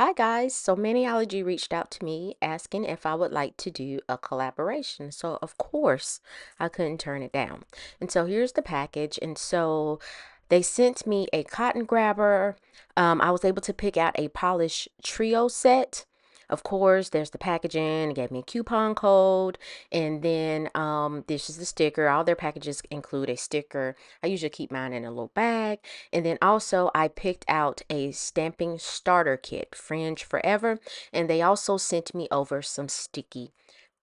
Hi guys, so 𝑻����𝒔𝒉 reached out to me asking if I would like to do a collaboration. So of course I couldn't turn it down. And so here's the package. And so they sent me a cotton grabber. I was able to pick out a polish trio set. Of course, there's the packaging. It gave me a coupon code. And then this is the sticker. All their packages include a sticker. I usually keep mine in a little bag. And then also I picked out a stamping starter kit, Fringe Forever, and they also sent me over some sticky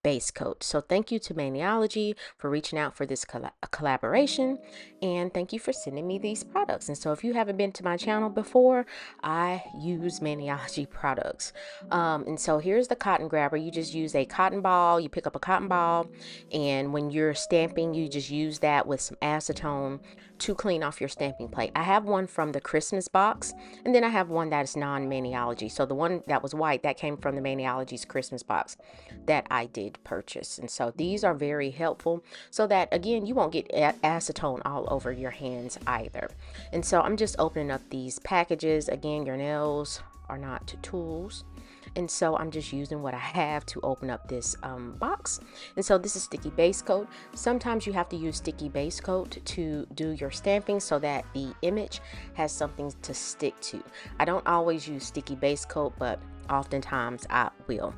base coat. So thank you to 𝑻����𝒔𝒉 for reaching out for this collaboration, and thank you for sending me these products. And so if you haven't been to my channel before, I use 𝑻����𝒔𝒉 products. And so here's the cotton grabber. You just use a cotton ball. You pick up a cotton ball, and when you're stamping, you just use that with some acetone to clean off your stamping plate. I have one from the Christmas box, and then I have one that is non-𝑻����𝒔𝒉. So the one that was white, that came from the 𝑻����𝒔𝒉's Christmas box that I did purchase. And so these are very helpful so that, again, you won't get acetone all over your hands either. And so I'm just opening up these packages. Again, your nails are not tools. And so I'm just using what I have to open up this box. And so this is sticky base coat. Sometimes you have to use sticky base coat to do your stamping so that the image has something to stick to. I don't always use sticky base coat, but oftentimes I will.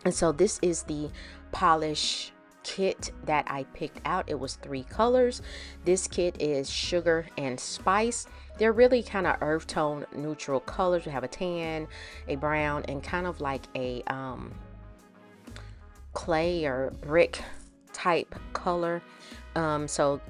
And so this is the polish kit that I picked out. It was 3 colors. This kit is sugar and spice. They're really kind of earth tone neutral colors. We have a tan, a brown, and kind of like a clay or brick type color. So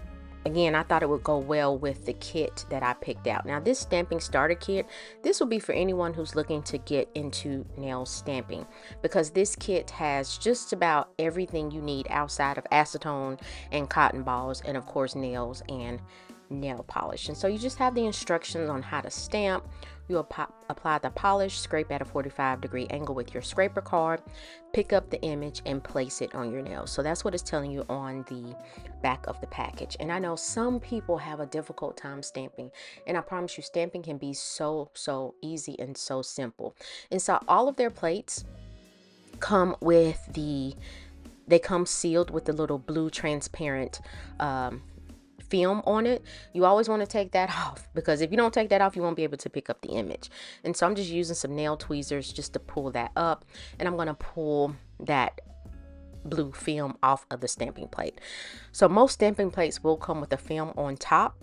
again, I thought it would go well with the kit that I picked out. Now this stamping starter kit, this will be for anyone who's looking to get into nail stamping, because this kit has just about everything you need outside of acetone and cotton balls, and of course nails and nail polish. And so you just have the instructions on how to stamp. You apply the polish, scrape at a 45-degree angle with your scraper card, pick up the image and place it on your nails. So that's what it's telling you on the back of the package. And I know some people have a difficult time stamping, and I promise you, stamping can be so easy and so simple. And so all of their plates come with they come sealed with the little blue transparent film on it. You always want to take that off, because if you don't take that off, you won't be able to pick up the image. And so I'm just using some nail tweezers just to pull that up, and I'm going to pull that blue film off of the stamping plate. So most stamping plates will come with a film on top.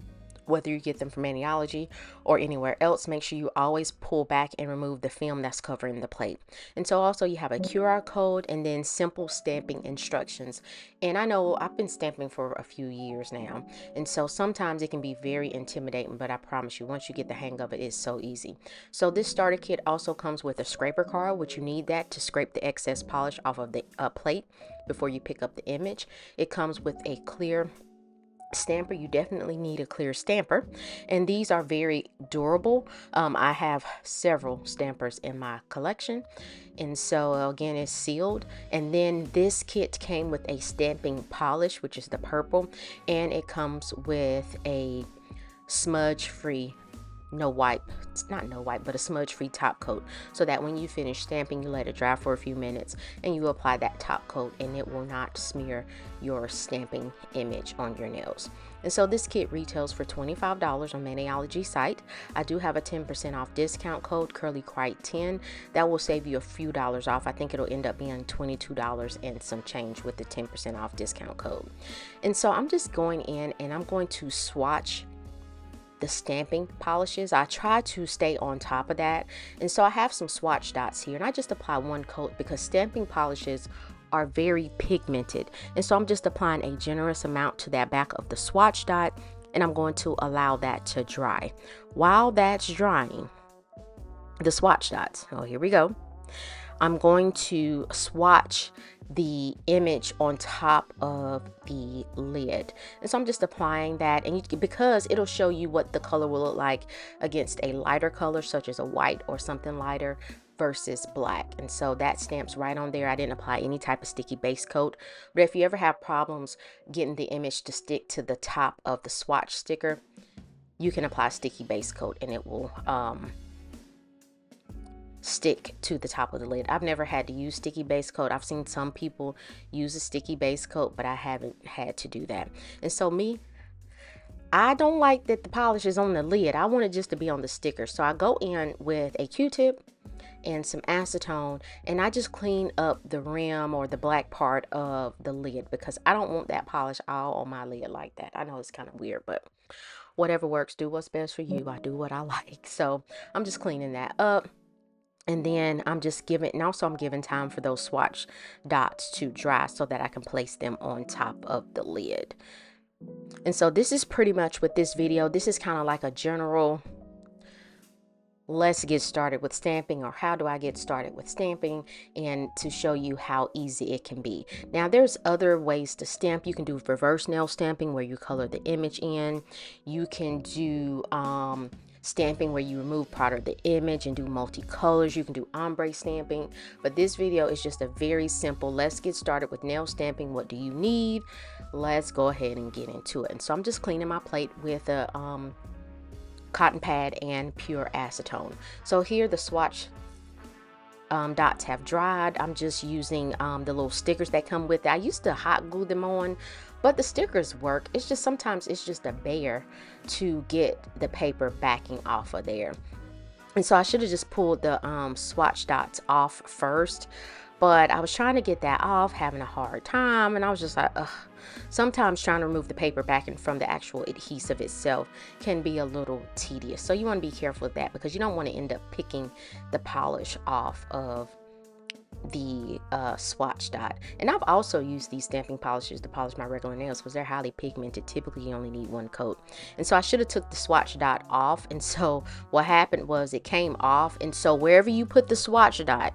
Whether you get them from 𝑻����𝒔𝒉 or anywhere else, make sure you always pull back and remove the film that's covering the plate. And so also you have a QR code and then simple stamping instructions. And I know I've been stamping for a few years now, and so sometimes it can be very intimidating, but I promise you, once you get the hang of it, it's so easy. So this starter kit also comes with a scraper card, which you need that to scrape the excess polish off of the plate before you pick up the image. It comes with a clear stamper. You definitely need a clear stamper, and these are very durable. I have several stampers in my collection, and so again, it's sealed. And then this kit came with a stamping polish, which is the purple, and it comes with a smudge free no wipe, it's not no wipe, but a smudge free top coat, so that when you finish stamping, you let it dry for a few minutes and you apply that top coat, and it will not smear your stamping image on your nails. And so this kit retails for $25 on 𝑻����𝒔𝒉 site. I do have a 10% off discount code, CurlyCry10. That will save you a few dollars off. I think it'll end up being $22 and some change with the 10% off discount code. And so I'm just going in and I'm going to swatch the stamping polishes. I try to stay on top of that, and so I have some swatch dots here, and I just apply one coat because stamping polishes are very pigmented. And so I'm just applying a generous amount to that back of the swatch dot, and I'm going to allow that to dry. While that's drying, the swatch dots, oh, here we go, I'm going to swatch the image on top of the lid. And so I'm just applying that, and because it'll show you what the color will look like against a lighter color such as a white or something lighter versus black. And so that stamps right on there. I didn't apply any type of sticky base coat, but if you ever have problems getting the image to stick to the top of the swatch sticker, you can apply sticky base coat and it will stick to the top of the lid. I've never had to use sticky base coat. I've seen some people use a sticky base coat, but I haven't had to do that. And so I don't like that the polish is on the lid. I want it just to be on the sticker. So I go in with a Q-tip and some acetone, and I just clean up the rim or the black part of the lid, because I don't want that polish all on my lid like that. I know it's kind of weird, but whatever works. Do what's best for you. I do what I like. So I'm just cleaning that up. And then I'm just giving, and also I'm giving time for those swatch dots to dry so that I can place them on top of the lid. And so this is pretty much with this video. This is kind of like a general, let's get started with stamping, or how do I get started with stamping, and to show you how easy it can be. Now there's other ways to stamp. You can do reverse nail stamping where you color the image in. You can do stamping where you remove part of the image and do multicolors. You can do ombre stamping, but this video is just a very simple, let's get started with nail stamping. What do you need? Let's go ahead and get into it. And so I'm just cleaning my plate with a cotton pad and pure acetone. So here the swatch dots have dried. I'm just using the little stickers that come with it. I used to hot glue them on, but the stickers work. It's just sometimes it's just a bear to get the paper backing off of there. And so I should have just pulled the swatch dots off first, but I was trying to get that off, having a hard time, and I was just like, ugh. Sometimes trying to remove the paper backing from the actual adhesive itself can be a little tedious. So you want to be careful of that, because you don't want to end up picking the polish off of the swatch dot. And I've also used these stamping polishes to polish my regular nails because they're highly pigmented. Typically you only need one coat. And so I should have took the swatch dot off, and so what happened was it came off. And so wherever you put the swatch dot,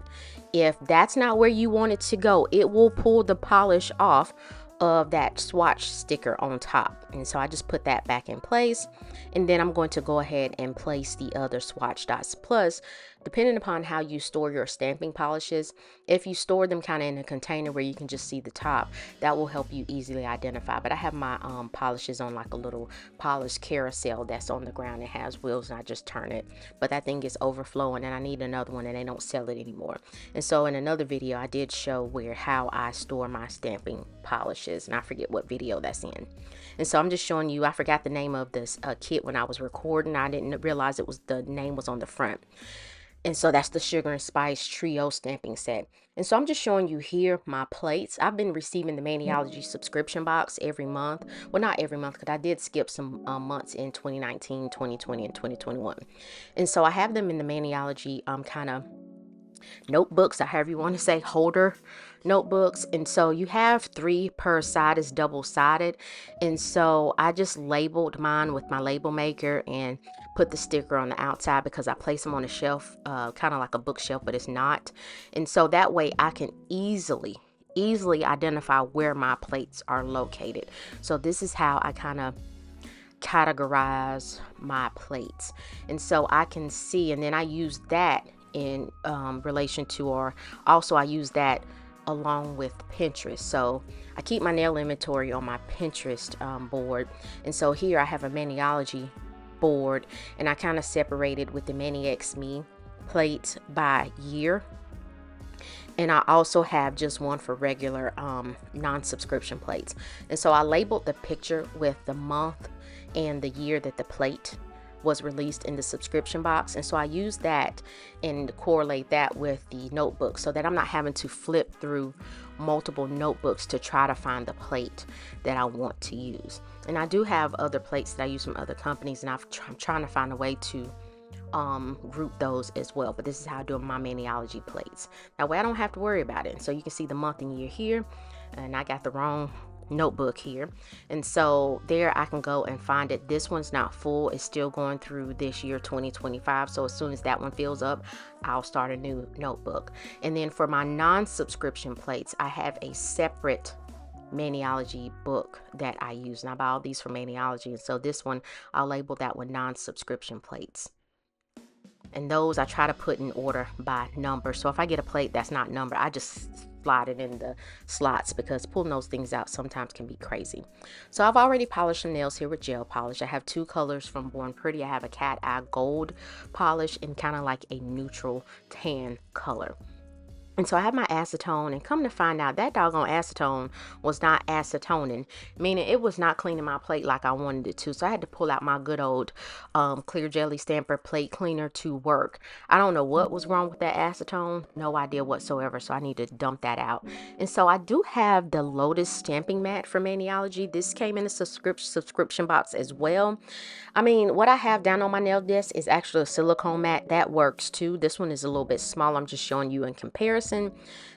if that's not where you want it to go, it will pull the polish off of that swatch sticker on top. And so I just put that back in place, and then I'm going to go ahead and place the other swatch dots. Plus, depending upon how you store your stamping polishes, if you store them kind of in a container where you can just see the top, that will help you easily identify. But I have my polishes on like a little polish carousel that's on the ground. It has wheels, and I just turn it, but that thing is overflowing, and I need another one, and they don't sell it anymore. And so in another video I did show how I store my stamping polishes, and I forget what video that's in. And so I'm just showing you, I forgot the name of this kit when I was recording. I didn't realize the name was on the front. And so that's the Sugar and Spice Trio stamping set. And so I'm just showing you here my plates. I've been receiving the Maniology subscription box every month. Well, not every month, because I did skip some months in 2019, 2020, and 2021. And so I have them in the Maniology kind of notebooks, or however you want to say, holder notebooks. And so you have 3 per side, is double-sided. And so I just labeled mine with my label maker and put the sticker on the outside, because I place them on a shelf, kind of like a bookshelf, but it's not. And so that way I can easily identify where my plates are located. So this is how I kind of categorize my plates. And so I can see, and then I use that in relation to, or also I use that along with Pinterest. So I keep my nail inventory on my Pinterest board. And so here I have a Maniology board, and I kind of separated with the 𝑀𝒊𝒔𝒉 plates by year. And I also have just one for regular non-subscription plates. And so I labeled the picture with the month and the year that the plate was released in the subscription box. And so I use that and correlate that with the notebook, so that I'm not having to flip through multiple notebooks to try to find the plate that I want to use. And I do have other plates that I use from other companies, and I'm trying to find a way to group those as well. But this is how I do my Maniology plates. That way I don't have to worry about it. And so you can see the month and year here, and I got the wrong notebook here, and so there I can go and find it. This one's not full, it's still going through this year 2025. So as soon as that one fills up, I'll start a new notebook. And then for my non-subscription plates, I have a separate Maniology book that I use, and I buy all these from Maniology. And so this one, I'll label that one non-subscription plates. And those I try to put in order by number. So if I get a plate that's not numbered, I just slide it in the slots, because pulling those things out sometimes can be crazy. So I've already polished some nails here with gel polish. I have two colors from Born Pretty. I have a cat eye gold polish and kind of like a neutral tan color. And so I have my acetone, and come to find out that doggone acetone was not acetoning, meaning it was not cleaning my plate like I wanted it to. So I had to pull out my good old clear jelly stamper plate cleaner to work. I don't know what was wrong with that acetone, no idea whatsoever. So I need to dump that out. And so I do have the Lotus stamping mat from 𝑀𝒊𝒔𝒉. This came in a subscription box as well. I mean, what I have down on my nail desk is actually a silicone mat. That works too. This one is a little bit smaller. I'm just showing you in comparison.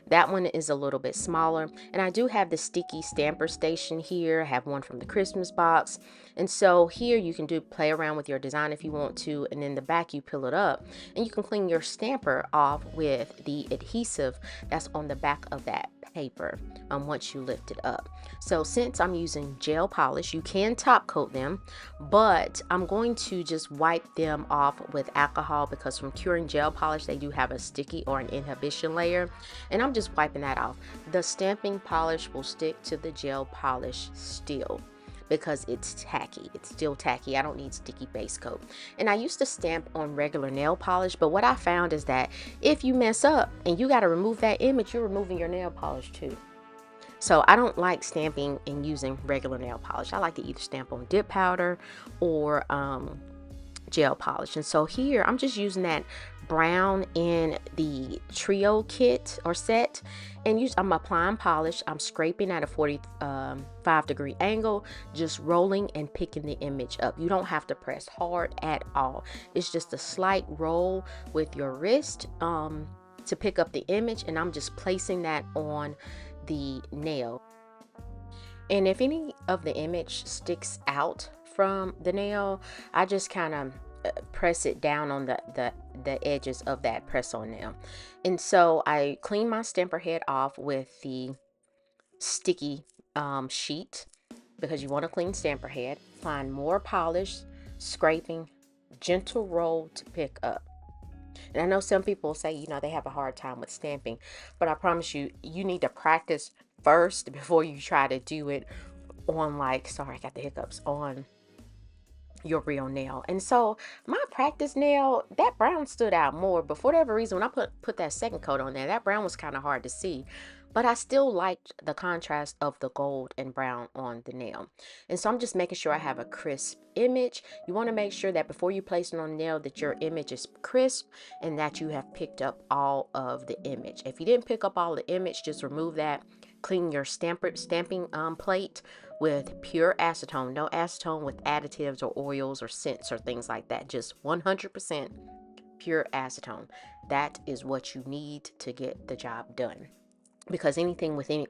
That one is a little bit smaller. And I do have the sticky stamper station here. I have one from the Christmas box. And so here you can play around with your design if you want to. And in the back you peel it up and you can clean your stamper off with the adhesive that's on the back of that paper once you lift it up. So since I'm using gel polish, you can top coat them, but I'm going to just wipe them off with alcohol, because from curing gel polish they do have a sticky or an inhibition layer, and I'm just wiping that off. The stamping polish will stick to the gel polish still, because it's tacky. It's still tacky. I don't need sticky base coat. And I used to stamp on regular nail polish, but what I found is that if you mess up and you got to remove that image, you're removing your nail polish too. So I don't like stamping and using regular nail polish. I like to either stamp on dip powder or gel polish. And so here I'm just using that brown in the trio kit or set, and I'm applying polish. I'm scraping at a 45-degree angle, just rolling and picking the image up. You don't have to press hard at all. It's just a slight roll with your wrist to pick up the image, and I'm just placing that on the nail. And if any of the image sticks out from the nail, I just kind of press it down on the edges of that press on nail. And so I clean my stamper head off with the sticky sheet, because you want a clean stamper head. Find more polish, scraping, gentle roll to pick up. And I know some people say, you know, they have a hard time with stamping, but I promise you, you need to practice first before you try to do it on, like, sorry, I got the hiccups, on your real nail. And so my practice nail, that brown stood out more, but for whatever reason, when I put that second coat on there, that brown was kind of hard to see, but I still liked the contrast of the gold and brown on the nail. And so I'm just making sure I have a crisp image. You want to make sure that before you place it on the nail that your image is crisp and that you have picked up all of the image. If you didn't pick up all the image, just remove that. Clean your stamping plate with pure acetone. No acetone with additives or oils or scents or things like that. Just 100% pure acetone. That is what you need to get the job done, because anything with any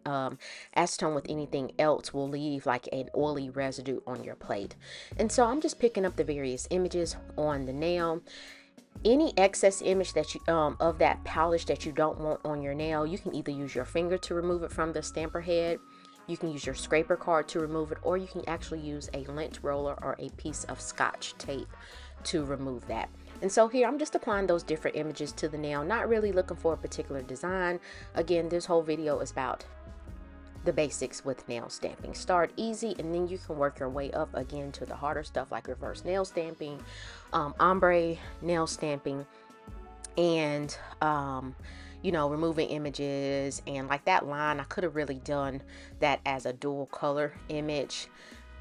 acetone with anything else will leave like an oily residue on your plate. And so I'm just picking up the various images on the nail. Any excess image that you of that polish that you don't want on your nail, you can either use your finger to remove it from the stamper head, you can use your scraper card to remove it, or you can actually use a lint roller or a piece of Scotch tape to remove that. And so here I'm just applying those different images to the nail, not really looking for a particular design. Again, this whole video is about the basics with nail stamping. Start easy and then you can work your way up again to the harder stuff like reverse nail stamping, ombre nail stamping, and you know, removing images. And like that line, I could have really done that as a dual color image,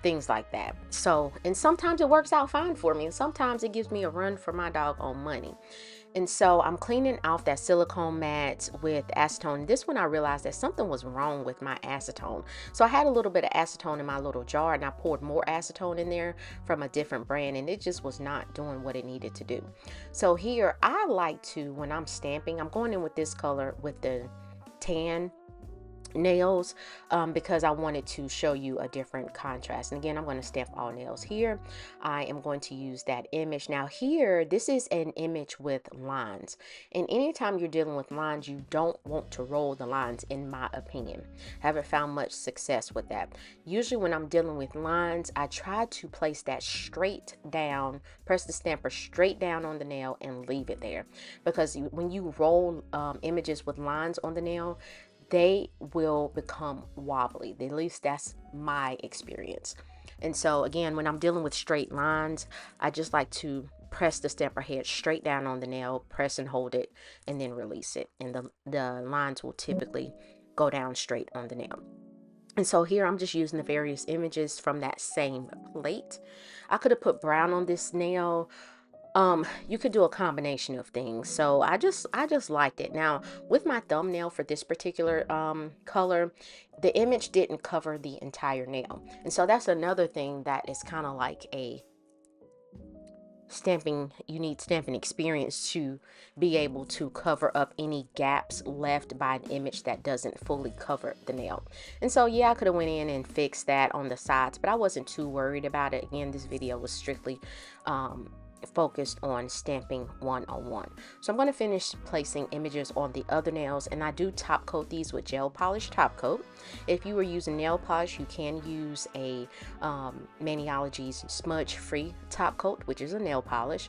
things like that. So, and sometimes it works out fine for me, and sometimes it gives me a run for my doggone money. And so I'm cleaning off that silicone mat with acetone. This one I realized that something was wrong with my acetone. So I had a little bit of acetone in my little jar, and I poured more acetone in there from a different brand, and it just was not doing what it needed to do. So here I like to, when I'm stamping, I'm going in with this color with the tan nails because I wanted to show you a different contrast. And again, I'm going to stamp all nails here. I am going to use that image. Now here, this is an image with lines, and anytime you're dealing with lines, you don't want to roll the lines, in my opinion. I haven't found much success with that. Usually when I'm dealing with lines, I try to place that straight down, press the stamper straight down on the nail and leave it there, because when you roll images with lines on the nail, they will become wobbly. At least that's my experience. And so again, when I'm dealing with straight lines, I just like to press the stamper head straight down on the nail, press and hold it, and then release it. And the lines will typically go down straight on the nail. And so here I'm just using the various images from that same plate. I could have put brown on this nail. You could do a combination of things. So I just liked it. Now with my thumbnail for this particular color, the image didn't cover the entire nail. And so that's another thing that is kind of like a stamping, you need stamping experience to be able to cover up any gaps left by an image that doesn't fully cover the nail. And so yeah, I could have went in and fixed that on the sides, but I wasn't too worried about it. Again, this video was strictly focused on stamping 101. So I'm going to finish placing images on the other nails, and I do top coat these with gel polish top coat. If you were using nail polish, you can use a 𝑻𝒊𝒔𝒉's smudge free top coat, which is a nail polish,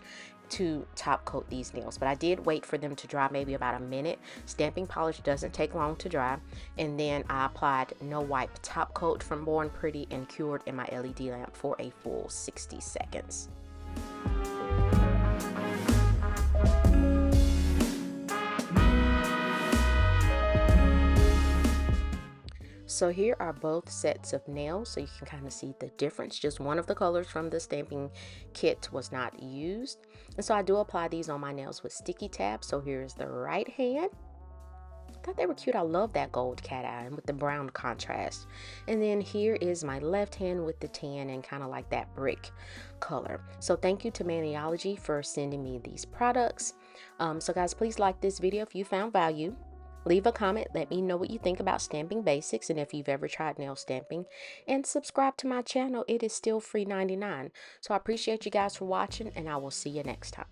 to top coat these nails. But I did wait for them to dry maybe about a minute. Stamping polish doesn't take long to dry. And then I applied no wipe top coat from Born Pretty and cured in my LED lamp for a full 60 seconds. So here are both sets of nails, so you can kind of see the difference. Just one of the colors from the stamping kit was not used. And so I do apply these on my nails with sticky tabs. So here's the right hand. I thought they were cute. I love that gold cat eye and with the brown contrast. And then here is my left hand with the tan and kind of like that brick color. So thank you to 𝑻𝒊𝒔𝒉 for sending me these products. So guys, please like this video if you found value. Leave a comment, let me know what you think about stamping basics and if you've ever tried nail stamping. And subscribe to my channel, it is still free 99. So I appreciate you guys for watching, and I will see you next time.